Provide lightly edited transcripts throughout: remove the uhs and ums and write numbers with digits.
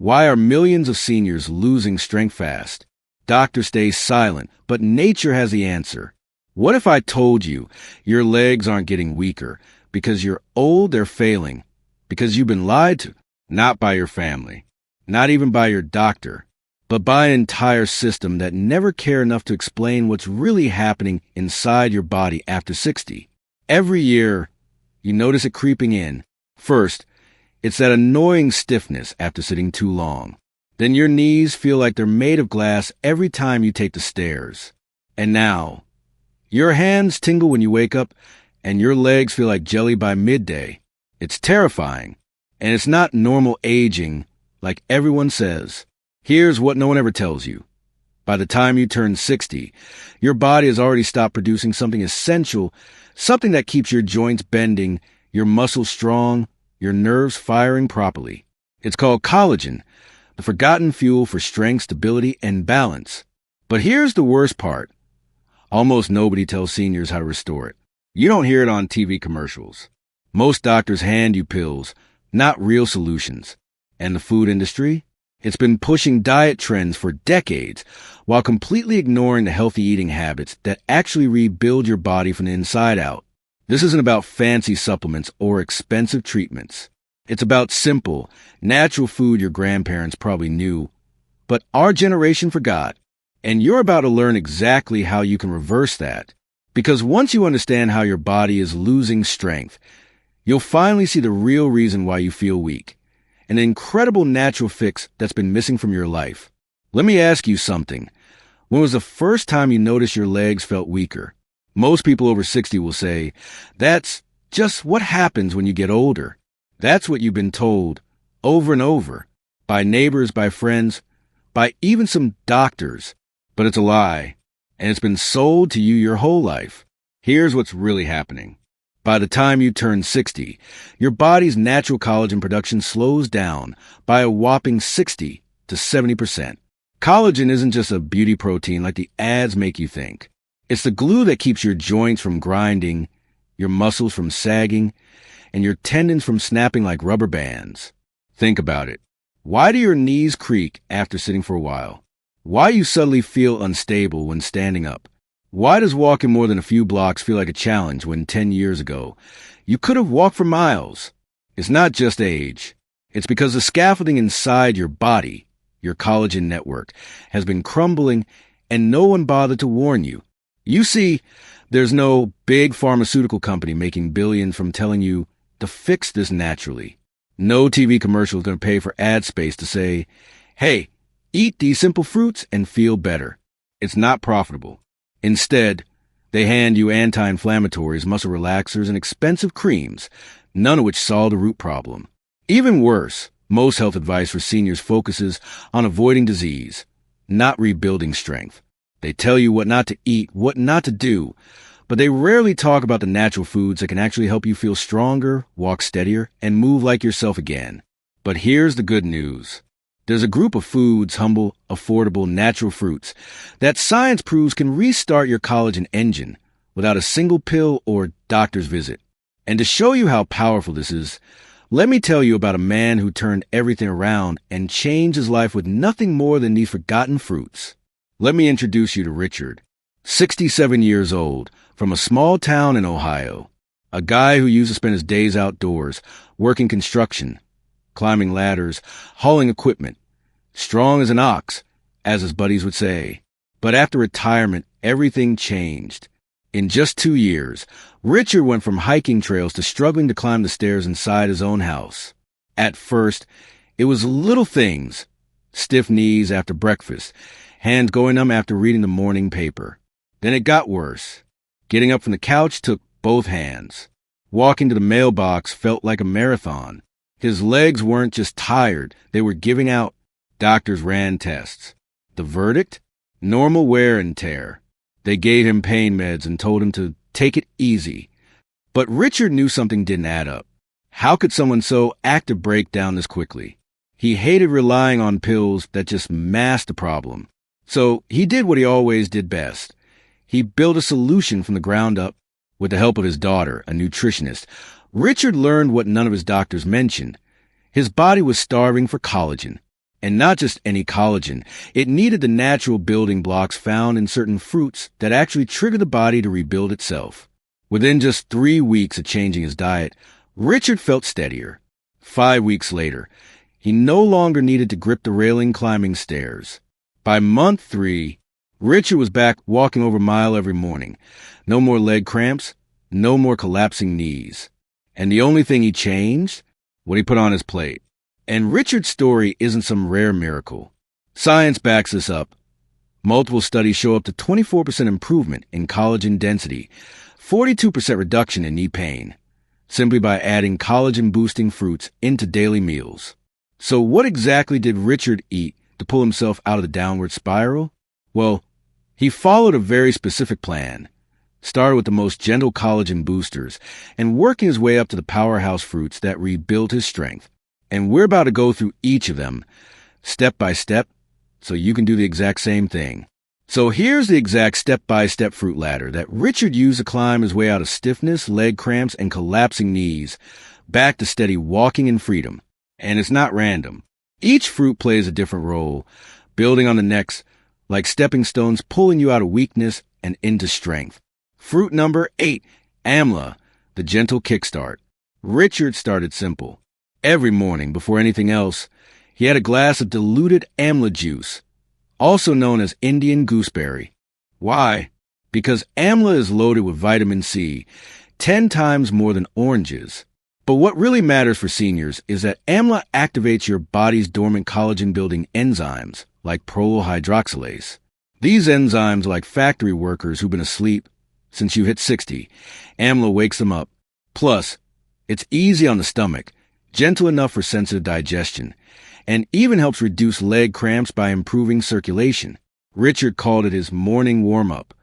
Why are millions of seniors losing strength fast? Doctors stay silent, but nature has the answer. What if I told you your legs aren't getting weaker because you're old, they're failing, because you've been lied to, not by your family, not even by your doctor, but by an entire system that never care enough to explain what's really happening inside your body after 60. Every year, you notice it creeping in. First, it's that annoying stiffness after sitting too long. Then your knees feel like they're made of glass every time you take the stairs. And now, your hands tingle when you wake up, and your legs feel like jelly by midday. It's terrifying, and it's not normal aging like everyone says. Here's what no one ever tells you. By the time you turn 60, your body has already stopped producing something essential, something that keeps your joints bending, your muscles strong, your nerves firing properly. It's called collagen, the forgotten fuel for strength, stability, and balance. But here's the worst part. Almost nobody tells seniors how to restore it. You don't hear it on TV commercials. Most doctors hand you pills, not real solutions. And the food industry? It's been pushing diet trends for decades while completely ignoring the healthy eating habits that actually rebuild your body from the inside out. This isn't about fancy supplements or expensive treatments. It's about simple, natural food your grandparents probably knew, but our generation forgot. And you're about to learn exactly how you can reverse that. Because once you understand how your body is losing strength, you'll finally see the real reason why you feel weak. An incredible natural fix that's been missing from your life. Let me ask you something. When was the first time you noticed your legs felt weaker? Most people over 60 will say, that's just what happens when you get older. That's what you've been told over and over, by neighbors, by friends, by even some doctors. But it's a lie, and it's been sold to you your whole life. Here's what's really happening. By the time you turn 60, your body's natural collagen production slows down by a whopping 60 to 70%. Collagen isn't just a beauty protein like the ads make you think. It's the glue that keeps your joints from grinding, your muscles from sagging, and your tendons from snapping like rubber bands. Think about it. Why do your knees creak after sitting for a while? Why you suddenly feel unstable when standing up? Why does walking more than a few blocks feel like a challenge when 10 years ago you could have walked for miles? It's not just age. It's because the scaffolding inside your body, your collagen network, has been crumbling and no one bothered to warn you. You see, there's no big pharmaceutical company making billions from telling you to fix this naturally. No TV commercial is going to pay for ad space to say, hey, eat these simple fruits and feel better. It's not profitable. Instead, they hand you anti-inflammatories, muscle relaxers, and expensive creams, none of which solve the root problem. Even worse, most health advice for seniors focuses on avoiding disease, not rebuilding strength. They tell you what not to eat, what not to do, but they rarely talk about the natural foods that can actually help you feel stronger, walk steadier, and move like yourself again. But here's the good news. There's a group of foods, humble, affordable, natural fruits, that science proves can restart your collagen engine without a single pill or doctor's visit. And to show you how powerful this is, let me tell you about a man who turned everything around and changed his life with nothing more than these forgotten fruits. Let me introduce you to Richard, 67 years old, from a small town in Ohio. A guy who used to spend his days outdoors, working construction, climbing ladders, hauling equipment, strong as an ox, as his buddies would say. But after retirement, everything changed. In just 2 years, Richard went from hiking trails to struggling to climb the stairs inside his own house. At first, it was little things. Stiff knees after breakfast, hands going numb after reading the morning paper. Then it got worse. Getting up from the couch took both hands. Walking to the mailbox felt like a marathon. His legs weren't just tired, they were giving out. Doctors ran tests. The verdict? Normal wear and tear. They gave him pain meds and told him to take it easy. But Richard knew something didn't add up. How could someone so active break down this quickly? He hated relying on pills that just masked the problem. So he did what he always did best. He built a solution from the ground up. With the help of his daughter, a nutritionist, Richard learned what none of his doctors mentioned. His body was starving for collagen, And not just any collagen. It needed the natural building blocks found in certain fruits that actually trigger the body to rebuild itself. Within just 3 weeks of changing his diet, Richard felt steadier. 5 weeks later, he no longer needed to grip the railing climbing stairs. By month 3, Richard was back walking over a mile every morning. No more leg cramps, no more collapsing knees. And the only thing he changed? What he put on his plate. And Richard's story isn't some rare miracle. Science backs this up. Multiple studies show up to 24% improvement in collagen density, 42% reduction in knee pain, simply by adding collagen-boosting fruits into daily meals. So what exactly did Richard eat to pull himself out of the downward spiral? Well, he followed a very specific plan. Started with the most gentle collagen boosters and working his way up to the powerhouse fruits that rebuilt his strength. And we're about to go through each of them, step by step, so you can do the exact same thing. So here's the exact step-by-step fruit ladder that Richard used to climb his way out of stiffness, leg cramps, and collapsing knees, back to steady walking and freedom. And it's not random. Each fruit plays a different role, building on the next, like stepping stones pulling you out of weakness and into strength. Fruit number 8, amla, the gentle kickstart. Richard started simple. Every morning, before anything else, he had a glass of diluted amla juice, also known as Indian gooseberry. Why? Because amla is loaded with vitamin C, 10 times more than oranges. But what really matters for seniors is that amla activates your body's dormant collagen-building enzymes, like prolyl hydroxylase. These enzymes are like factory workers who've been asleep since you hit 60. Amla wakes them up. Plus, it's easy on the stomach, gentle enough for sensitive digestion, and even helps reduce leg cramps by improving circulation. Richard called it his morning warm-up.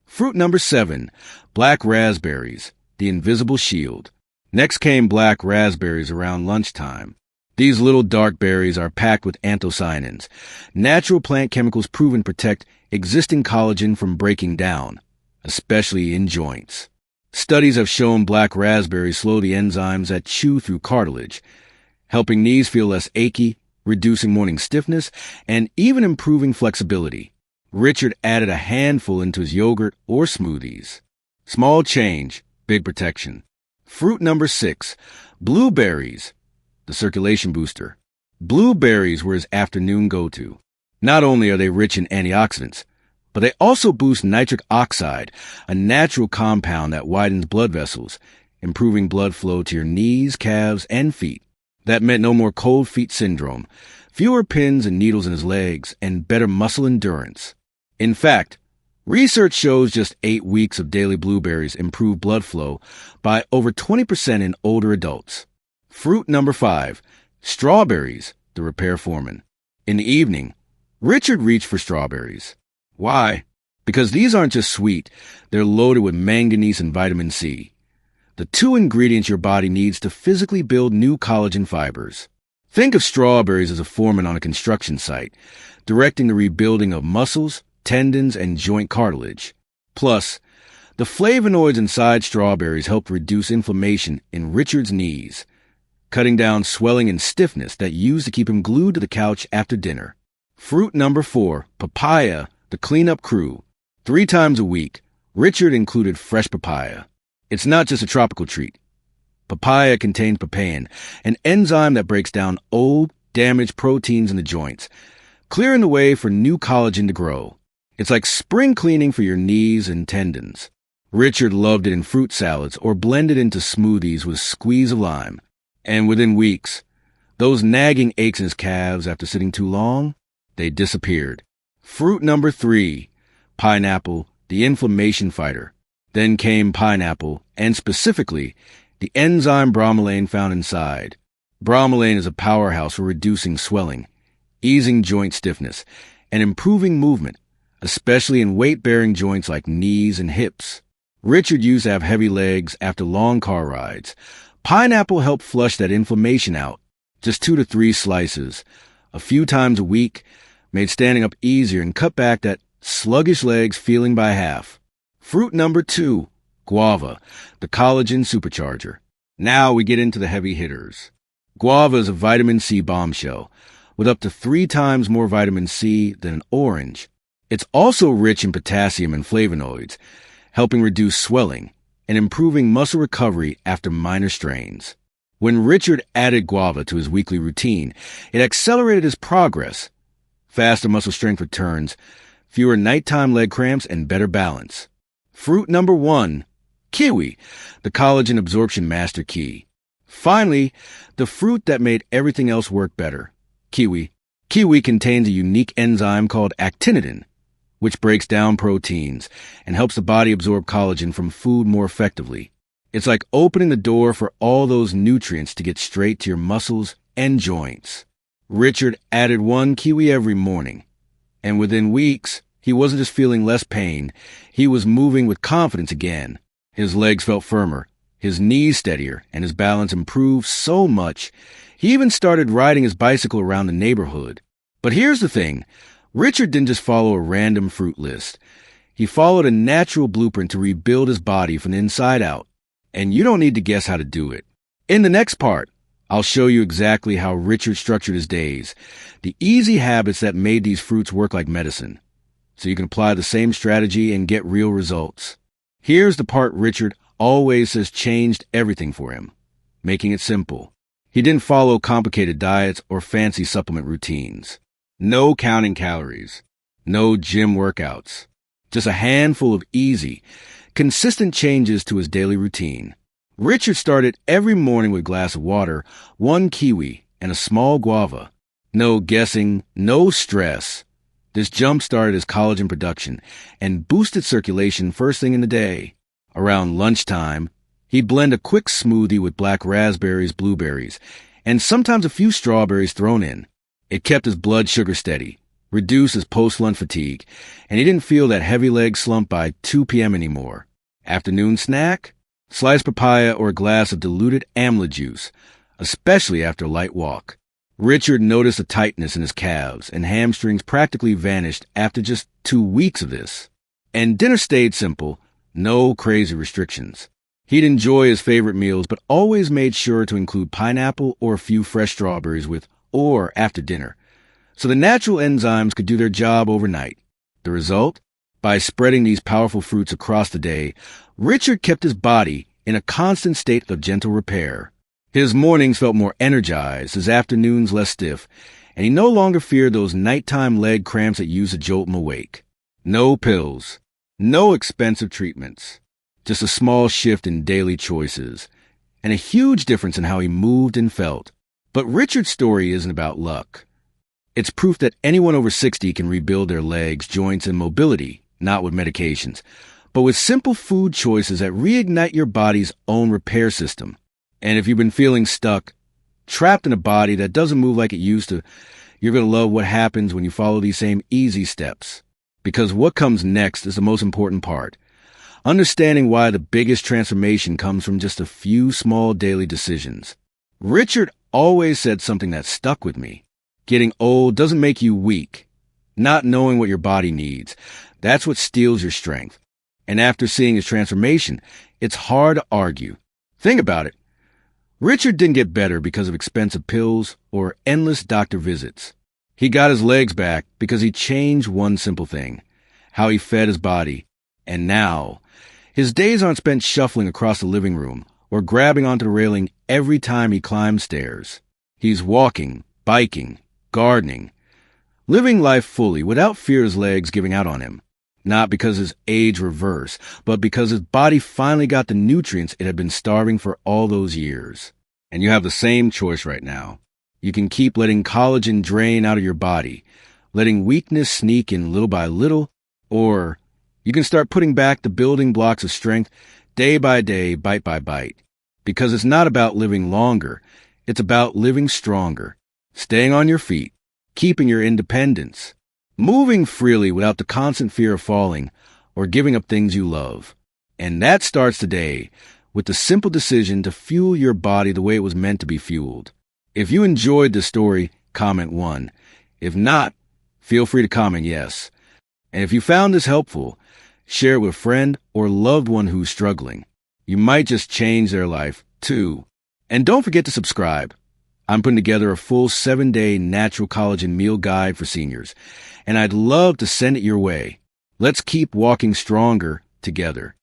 Fruit number 7, black raspberries, the invisible shield. Next came black raspberries around lunchtime. These little dark berries are packed with anthocyanins, natural plant chemicals proven to protect existing collagen from breaking down, especially in joints. Studies have shown black raspberries slow the enzymes that chew through cartilage, helping knees feel less achy, reducing morning stiffness, and even improving flexibility. Richard added a handful into his yogurt or smoothies. Small change, big protection. Fruit number 6, blueberries, the circulation booster. Blueberries were his afternoon go-to. Not only are they rich in antioxidants, but they also boost nitric oxide, a natural compound that widens blood vessels, improving blood flow to your knees, calves, and feet. That meant no more cold feet syndrome, fewer pins and needles in his legs, and better muscle endurance. In fact, research shows just 8 weeks of daily blueberries improved blood flow by over 20% in older adults. Fruit number 5, strawberries, the repair foreman. In the evening, Richard reached for strawberries. Why? Because these aren't just sweet, they're loaded with manganese and vitamin C, the 2 ingredients your body needs to physically build new collagen fibers. Think of strawberries as a foreman on a construction site, directing the rebuilding of muscles, tendons, and joint cartilage. Plus, the flavonoids inside strawberries help reduce inflammation in Richard's knees, cutting down swelling and stiffness that used to keep him glued to the couch after dinner. Fruit number 4, papaya, the cleanup crew. 3 times a week, Richard included fresh papaya. It's not just a tropical treat. Papaya contains papain, an enzyme that breaks down old, damaged proteins in the joints, clearing the way for new collagen to grow. It's like spring cleaning for your knees and tendons. Richard loved it in fruit salads or blended into smoothies with a squeeze of lime. And within weeks, those nagging aches in his calves after sitting too long, they disappeared. Fruit number 3, pineapple, the inflammation fighter. Then came pineapple, and specifically, the enzyme bromelain found inside. Bromelain is a powerhouse for reducing swelling, easing joint stiffness, and improving movement, especially in weight-bearing joints like knees and hips. Richard used to have heavy legs after long car rides. Pineapple helped flush that inflammation out. Just 2 to 3 slices, a few times a week, made standing up easier and cut back that sluggish legs feeling by half. Fruit number 2, guava, the collagen supercharger. Now we get into the heavy hitters. Guava is a vitamin C bombshell, with up to 3 times more vitamin C than an orange. It's also rich in potassium and flavonoids, helping reduce swelling and improving muscle recovery after minor strains. When Richard added guava to his weekly routine, it accelerated his progress. Faster muscle strength returns, fewer nighttime leg cramps, and better balance. Fruit number 1, kiwi, the collagen absorption master key. Finally, the fruit that made everything else work better, kiwi. Kiwi contains a unique enzyme called actinidin, which breaks down proteins and helps the body absorb collagen from food more effectively. It's like opening the door for all those nutrients to get straight to your muscles and joints. Richard added 1 kiwi every morning, and within weeks, he wasn't just feeling less pain, he was moving with confidence again. His legs felt firmer, his knees steadier, and his balance improved so much, he even started riding his bicycle around the neighborhood. But here's the thing, Richard didn't just follow a random fruit list. He followed a natural blueprint to rebuild his body from the inside out. And you don't need to guess how to do it. In the next part, I'll show you exactly how Richard structured his days, the easy habits that made these fruits work like medicine, so you can apply the same strategy and get real results. Here's the part Richard always says changed everything for him, making it simple. He didn't follow complicated diets or fancy supplement routines. No counting calories, no gym workouts, just a handful of easy, consistent changes to his daily routine. Richard started every morning with a glass of water, 1 kiwi, and a small guava. No guessing, no stress. This jump-started his collagen production and boosted circulation first thing in the day. Around lunchtime, he'd blend a quick smoothie with black raspberries, blueberries, and sometimes a few strawberries thrown in. It kept his blood sugar steady, reduced his post-lunch fatigue, and he didn't feel that heavy leg slump by 2 p.m. anymore. Afternoon snack? Sliced papaya or a glass of diluted amla juice, especially after a light walk. Richard noticed a tightness in his calves, and hamstrings practically vanished after just 2 weeks of this. And dinner stayed simple, no crazy restrictions. He'd enjoy his favorite meals, but always made sure to include pineapple or a few fresh strawberries with or after dinner, so the natural enzymes could do their job overnight. The result? By spreading these powerful fruits across the day, Richard kept his body in a constant state of gentle repair. His mornings felt more energized, his afternoons less stiff, and he no longer feared those nighttime leg cramps that used to jolt him awake. No pills, no expensive treatments, just a small shift in daily choices, and a huge difference in how he moved and felt. But Richard's story isn't about luck. It's proof that anyone over 60 can rebuild their legs, joints, and mobility, not with medications, but with simple food choices that reignite your body's own repair system. And if you've been feeling stuck, trapped in a body that doesn't move like it used to, you're going to love what happens when you follow these same easy steps. Because what comes next is the most important part. Understanding why the biggest transformation comes from just a few small daily decisions. Richard always said something that stuck with me. Getting old doesn't make you weak. Not knowing what your body needs, that's what steals your strength. And after seeing his transformation, it's hard to argue. Think about it. Richard didn't get better because of expensive pills or endless doctor visits. He got his legs back because he changed one simple thing, how he fed his body. And now, his days aren't spent shuffling across the living room or grabbing onto the railing every time he climbs stairs. He's walking, biking, gardening, living life fully without fear of his legs giving out on him. Not because his age reversed, but because his body finally got the nutrients it had been starving for all those years. And you have the same choice right now. You can keep letting collagen drain out of your body, letting weakness sneak in little by little, or you can start putting back the building blocks of strength day by day, bite by bite. Because it's not about living longer, it's about living stronger, staying on your feet, keeping your independence, moving freely without the constant fear of falling or giving up things you love. And that starts today with the simple decision to fuel your body the way it was meant to be fueled. If you enjoyed this story, comment 1. If not, feel free to comment yes. And if you found this helpful, share it with a friend or loved one who's struggling. You might just change their life, too. And don't forget to subscribe. I'm putting together a full 7-day natural collagen meal guide for seniors, and I'd love to send it your way. Let's keep walking stronger together.